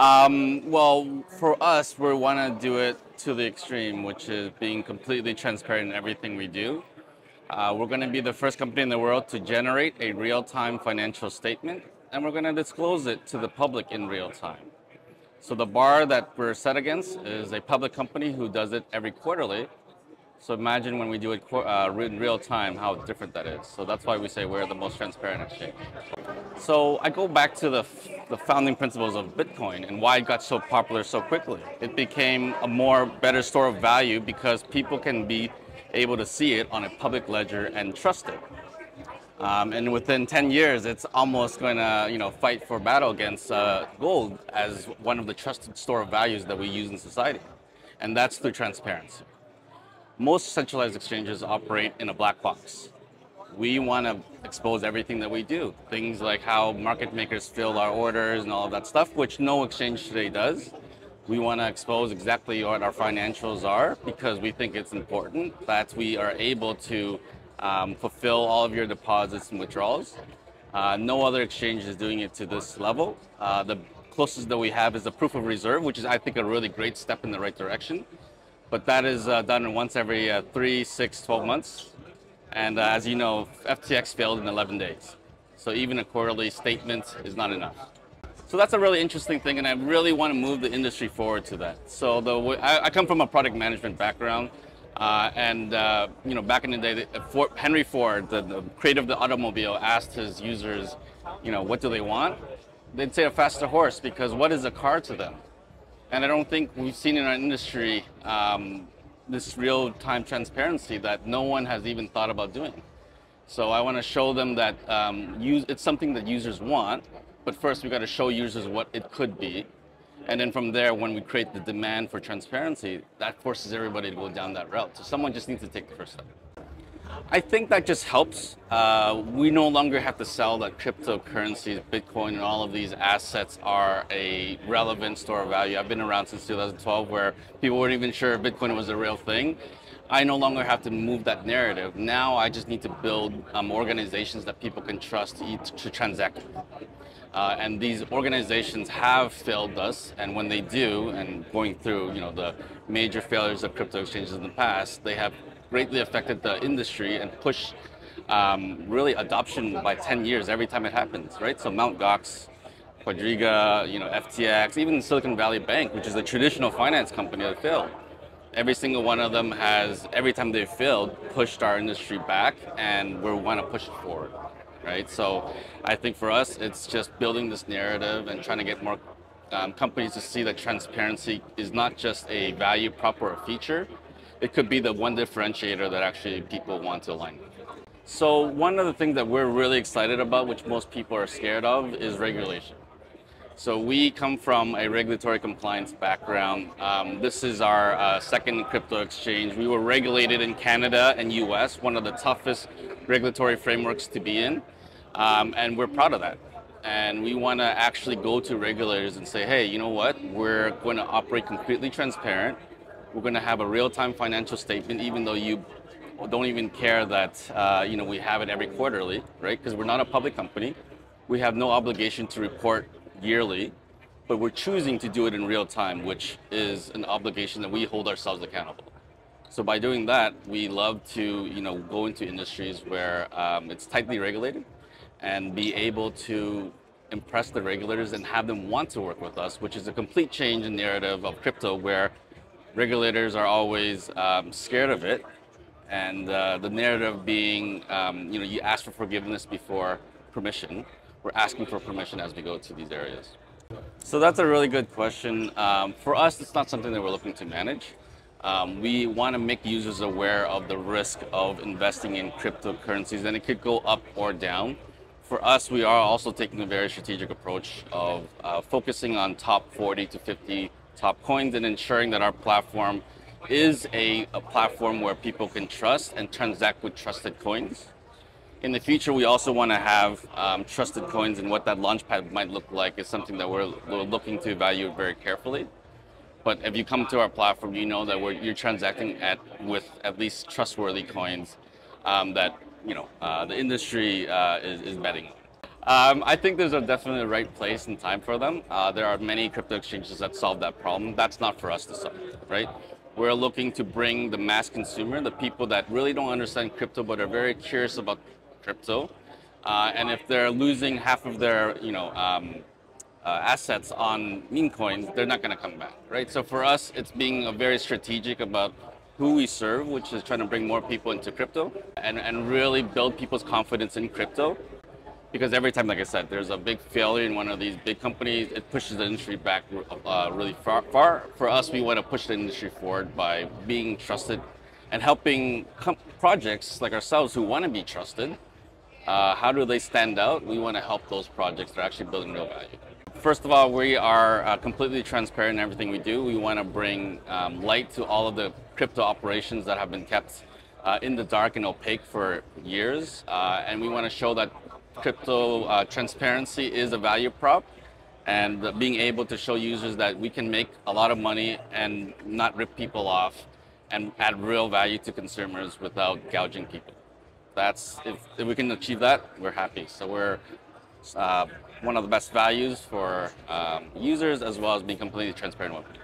Well, for us, we want to do it to the extreme, which is being completely transparent in everything we do. We're going to be the first company in the world to generate a real-time financial statement, and we're going to disclose it to the public in real time. So the bar that we're set against is a public company who does it every quarterly. So imagine when we do it in real time, how different that is. So that's why we say we're the most transparent exchange. So I go back to the founding principles of Bitcoin and why it got so popular so quickly. It became a more better store of value because people can be able to see it on a public ledger and trust it. And within 10 years, it's almost going to, fight for battle against gold as one of the trusted store of values that we use in society. And that's through transparency. Most centralized exchanges operate in a black box. We want to expose everything that we do. Things like how market makers fill our orders and all of that stuff, which no exchange today does. We want to expose exactly what our financials are because we think it's important that we are able to fulfill all of your deposits and withdrawals. No other exchange is doing it to this level. The closest that we have is the proof of reserve, which is, I think, a really great step in the right direction. But that is done once every 3, 6, 12 months. And as you know, FTX failed in 11 days. So even a quarterly statement is not enough. So that's a really interesting thing, and I really want to move the industry forward to that. So I come from a product management background, back in the day, Henry Ford, the creator of the automobile, asked his users, what do they want? They'd say a faster horse, because what is a car to them? And I don't think we've seen in our industry this real-time transparency that no one has even thought about doing. So I want to show them that it's something that users want, but first we got to show users what it could be. And then from there, when we create the demand for transparency, that forces everybody to go down that route. So someone just needs to take the first step. I think that just helps. We no longer have to sell that cryptocurrencies, Bitcoin, and all of these assets are a relevant store of value. I've been around since 2012 where people weren't even sure if Bitcoin was a real thing. I no longer have to move that narrative. Now I just need to build organizations that people can trust to transact with. And these organizations have failed us, and when they do, and going through the major failures of crypto exchanges in the past, they have greatly affected the industry and pushed really adoption by 10 years every time it happens, right? So Mt. Gox, Quadriga, FTX, even Silicon Valley Bank, which is a traditional finance company that failed. Every single one of them has, every time they've failed, pushed our industry back, and we want to push it forward, right? So I think for us, it's just building this narrative and trying to get more companies to see that transparency is not just a value prop or a feature. It could be the one differentiator that actually people want to align with. So one of the things that we're really excited about, which most people are scared of, is regulation. So we come from a regulatory compliance background. This is our second crypto exchange. We were regulated in Canada and US, one of the toughest regulatory frameworks to be in. And we're proud of that. And we want to actually go to regulators and say, hey, you know what? We're going to operate completely transparent. We're going to have a real-time financial statement, even though you don't even care that we have it every quarterly, right? Because we're not a public company. We have no obligation to report yearly, but we're choosing to do it in real time, which is an obligation that we hold ourselves accountable. So by doing that, we love to go into industries where it's tightly regulated and be able to impress the regulators and have them want to work with us, which is a complete change in narrative of crypto where regulators are always scared of it, and the narrative being, you ask for forgiveness before permission. We're asking for permission as we go to these areas. So that's a really good question. For us, it's not something that we're looking to manage. We want to make users aware of the risk of investing in cryptocurrencies, and it could go up or down. For us, we are also taking a very strategic approach of focusing on top 40 to 50 top coins and ensuring that our platform is a platform where people can trust and transact with trusted coins. In the future, we also want to have trusted coins, and what that launchpad might look like is something that we're looking to evaluate very carefully. But if you come to our platform, you know that you're transacting with at least trustworthy coins that the industry is betting on. I think there's a definitely right place and time for them. There are many crypto exchanges that solve that problem. That's not for us to solve, right? We're looking to bring the mass consumer, the people that really don't understand crypto but are very curious about crypto, and if they're losing half of their, assets on meme coins, they're not going to come back, right? So for us, it's being very strategic about who we serve, which is trying to bring more people into crypto and really build people's confidence in crypto. Because every time, like I said, there's a big failure in one of these big companies, it pushes the industry back really far. For us, we want to push the industry forward by being trusted and helping projects like ourselves who want to be trusted. How do they stand out? We want to help those projects that are actually building real value. First of all, we are completely transparent in everything we do. We want to bring light to all of the crypto operations that have been kept in the dark and opaque for years. And we want to show that crypto transparency is a value prop, and being able to show users that we can make a lot of money and not rip people off and add real value to consumers without gouging people. That's if we can achieve that, we're happy. So we're one of the best values for users, as well as being completely transparent with them.